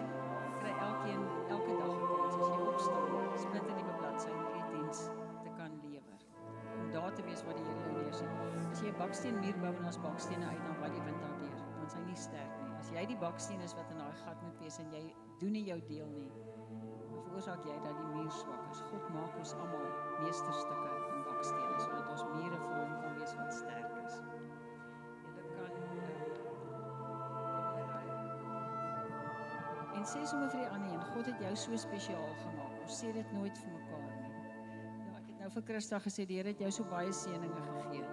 S1: Ek kry elke dag 'n kans as jy opstaan, splinter nuwe bladsy om hierdie diens te kan lewer. Om daar te wees waar die Here jou neersit. As jy 'n baksteen muur bou en as bakstene uit, dan waai die wind daardeur, dan is hy nie sterk nie. As jy die baksteen is wat in daai gat moet wees en jy doen nie jou deel nie, dan veroorsaak jy dat die muur swak is. God maak ons almal meesterstukke in bakstene, sodat ons mure vir hom kan wees wat sterk is. En sê sommer vir die ander een, God het jou so spesiaal gemaak. Ons sê dit nooit vir mekaar nie. Ja, ek het nou vir Christa gesê, die Here het jou so baie seëninge gegee.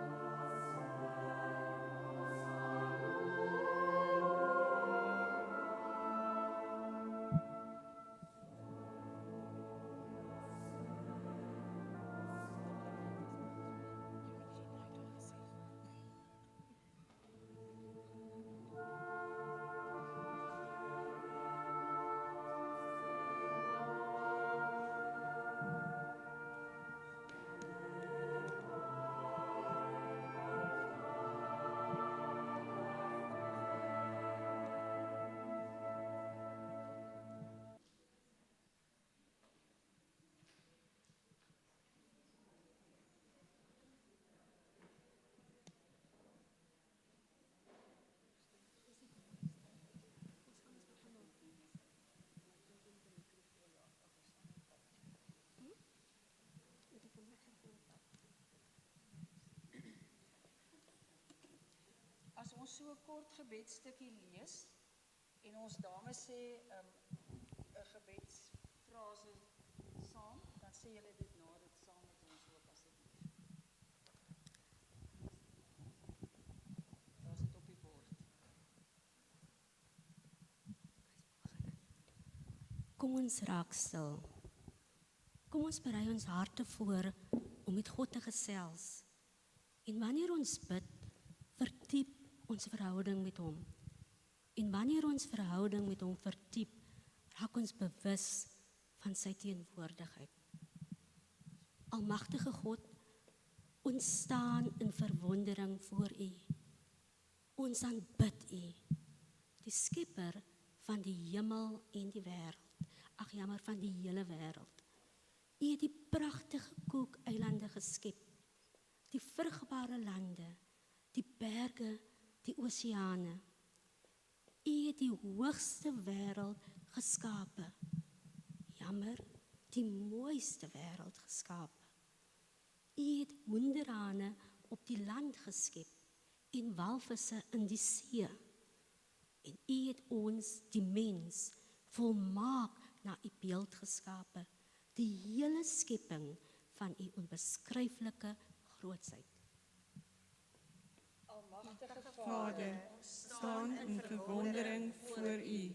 S1: ons so 'n kort gebedstukkie lees en ons dames sê 'n gebedsfrase saam, dan sê julle dit na dit saam met ons ook asseblief. Daar's dit op die bord.
S3: Kom ons raak stil. Kom ons berei ons harte voor om met God te gesels. En wanneer ons bid, verdiep ons verhouding met hom. En wanneer ons verhouding met hom verdiep, raak ons bewus van sy teenwoordigheid. Almagtige God, ons staan in verwondering voor U. Ons aanbid U, die skepper van die hemel en die wêreld. Ag jammer, van die hele wêreld. U het die pragtige Cookeilande geskep, die vrugbare lande, die berge, die oseane. U het die hoogste wêreld geskape. Jammer, die mooiste wêreld geskape. U het hoenderhane op die land geskep en walvisse in die see. En U het ons, die mens, volmaak na U beeld geskape, die hele skepping van U onbeskryflike grootsheid.
S1: Almagtige
S2: Vader, staan in verwondering voor U.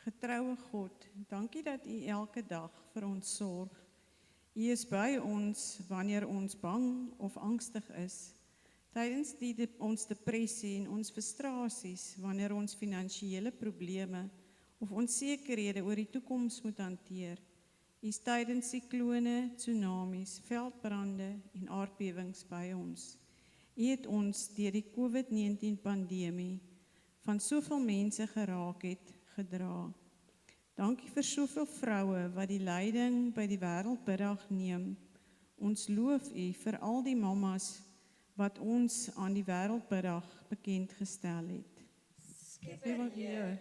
S2: Getroue God, dankie dat U elke dag vir ons sorg. U is by ons wanneer ons bang of angstig is, tydens ons depressie en ons frustrasies, wanneer ons finansiële probleme of onsekerhede oor die toekoms moet hanteer. U is tydens siklone, tsunamies, veldbrande en aardbewings by ons. U het ons deur die COVID-19 pandemie van soveel mense geraak het, gedra. Dankie vir soveel vroue wat die leiding by die Wêreldbiddag neem. Ons loof U vir al die mammas wat ons aan die Wêreldbiddag bekend gestel het. Skepper Heer,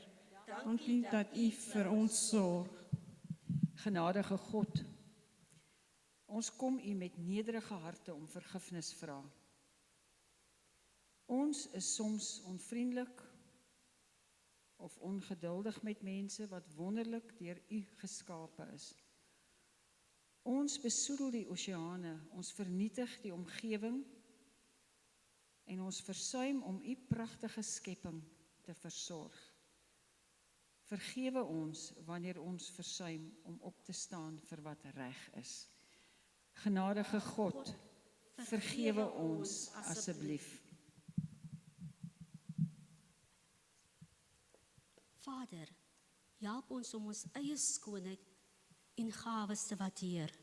S2: dankie dat U vir ons sorg.
S1: Genadige God, ons kom U met nederige harte om vergifnis vra. Ons is soms onvriendelik of ongeduldig met mense wat wonderlik deur U geskape is. Ons besoedel die oseane, ons vernietig die omgewing en ons versuim om U pragtige skepping te versorg. Vergewe ons wanneer ons versuim om op te staan vir wat reg is. Genadige God, vergewe ons asseblief.
S3: Vader, help ons om ons eie skoonheid en gawes te waardeer.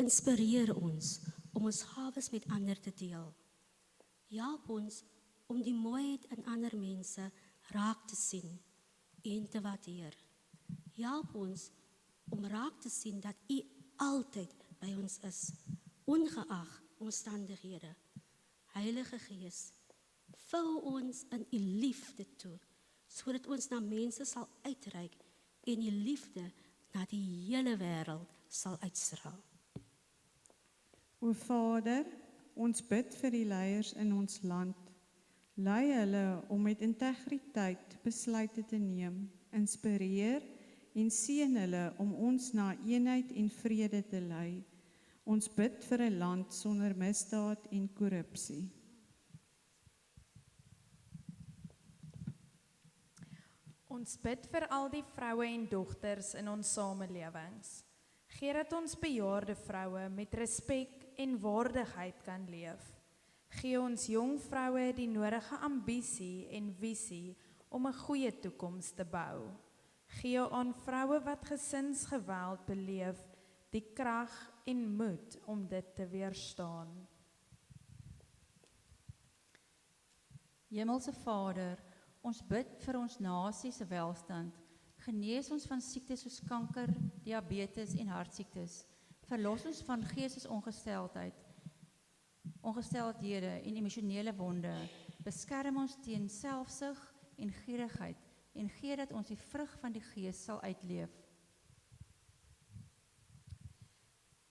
S3: Inspireer ons om ons gawes met ander te deel. Help ons om die mooiheid in ander mense raak te sien en te waardeer. Help ons om raak te sien dat U altyd by ons is, ongeag omstandighede. Heilige Gees, vul ons in U liefde toe, sodat ons na mense sal uitreik en U liefde na die hele wêreld sal uitstraal.
S2: O Vader, ons bid vir die leiers in ons land. Lei hulle om met integriteit besluite te neem, inspireer en seën hulle om ons na eenheid en vrede te lei. Ons bid vir 'n land sonder misdaad en korrupsie.
S5: Ons bid vir al die vroue en dogters in ons samelewings. Gee dat ons bejaarde vroue met respek en waardigheid kan leef. Gee ons jong vroue die nodige ambisie en visie om 'n goeie toekoms te bou. Gee aan vroue wat gesinsgeweld beleef die krag en moed om dit te weerstaan.
S6: Hemelse Vader, ons bid vir ons nasie se welstand. Genees ons van siektes soos kanker, diabetes en hartsiektes. Verlos ons van ongesteldhede en emosionele wonde. Beskerm ons teen selfsug en gierigheid en gee dat ons die vrug van die Gees sal uitleef.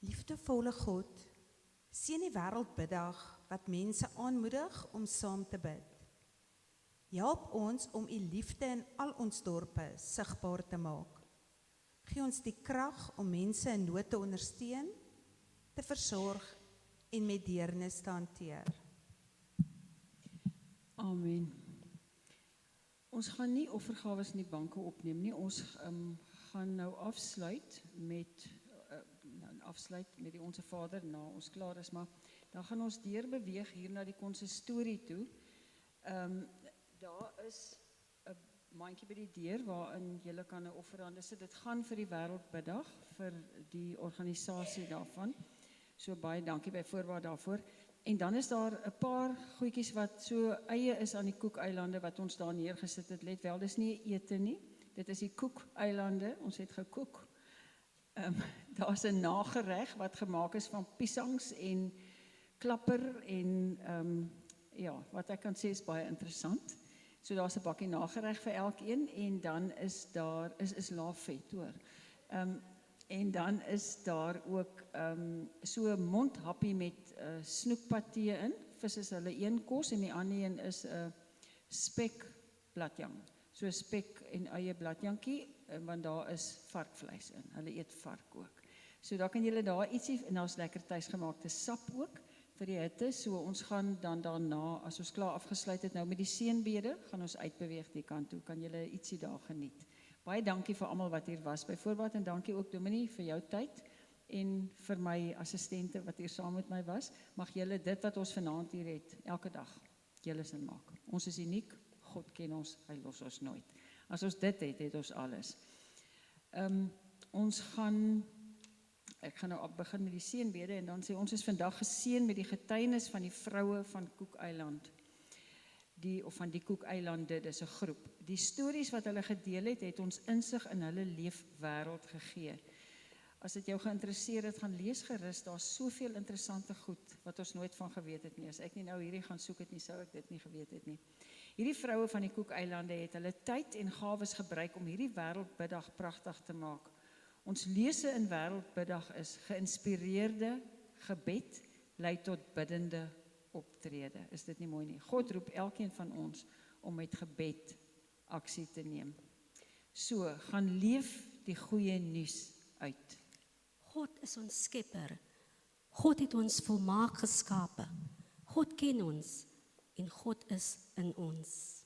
S7: Liefdevolle God, seën die wêreldbiddag wat mense aanmoedig om saam te bid. Help ons om u liefde in al ons dorpe sigbaar te maak. Gee ons die krag om mense in nood te ondersteun, te versorg en met deernis te hanteer.
S1: Amen. Ons gaan nie offergawes in die banke opneem nie. Ons gaan nou afsluit met die Onse Vader na ons klaar is, maar dan gaan ons deurbeweeg hier na die konsistorie toe. Daar is 'n mandjie by die deur waarin jy kan 'n offerande sit. Dit gaan vir die wêreldbiddag, vir die organisasie daarvan. So baie dankie by voorbaat daarvoor. En dan is daar 'n paar goedjies wat so eie is aan die Cookeilande wat ons daar neergesit het. Let wel, dis nie ete nie. Dit is die Cookeilande. Ons het gekook. Daar's 'n nagereg wat gemaak is van piesangs en klapper en wat ek kan sê is baie interessant. So daar's 'n bakkie nagereg vir elkeen en dan is daar is laaf vet, hoor. En dan is daar ook so 'n mondhappie met snoekpatee in. Vis is hulle een kos en die ander een is 'n spekbladjang. So spek en eie bladjantjie, want daar is varkvleis in. Hulle eet vark ook. So daar kan julle daar ietsie, en daar's lekker tuisgemaakte sap ook vir die hitte. So ons gaan dan daarna, as ons klaar afgesluit het nou met die seënbede, gaan ons uitbeweeg die kant toe. Kan julle ietsie daar geniet. Baie dankie vir almal wat hier was by voorbaat en dankie ook Dominee vir jou tyd en vir my assistente wat hier saam met my was. Mag julle dit wat ons vanaand hier het, elke dag julle sin maak. Ons is uniek, God ken ons, hy los ons nooit. As ons dit het, het ons alles. Ek gaan nou begin met die seënbede en dan sê ons is vandag geseën met die getuienis van die vroue van Cookeiland. Of van die Cookeilande, dis 'n groep. Die stories wat hulle gedeel het, het ons insig in hulle leefwêreld gegee. As dit jou geïnteresseer het, gaan lees gerus, daar's soveel interessante goed wat ons nooit van geweet het nie. As ek nie nou hierdie gaan soek het nie, sou ek dit nie geweet het nie. Hierdie vroue van die Cookeilande het hulle tyd en gawes gebruik om hierdie wêreldbiddag pragtig te maak. Ons lese in wêreldbiddag is geïnspireerde gebed lei tot biddende optrede. Is dit nie mooi nie? God roep elkeen van ons om met gebed aksie te neem. So, gaan leef die goeie nuus uit.
S3: God is ons skepper. God het ons volmaak geskape. God ken ons en God is in ons.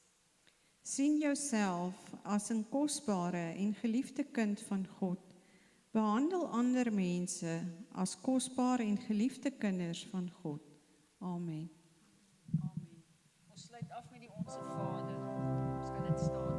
S2: Sien jouself as 'n kosbare en geliefde kind van God. Behandel ander mense as kosbare en geliefde kinders van God. Amen.
S1: Amen. Ons sluit af met die Onse Vader. Ons kan dit staan.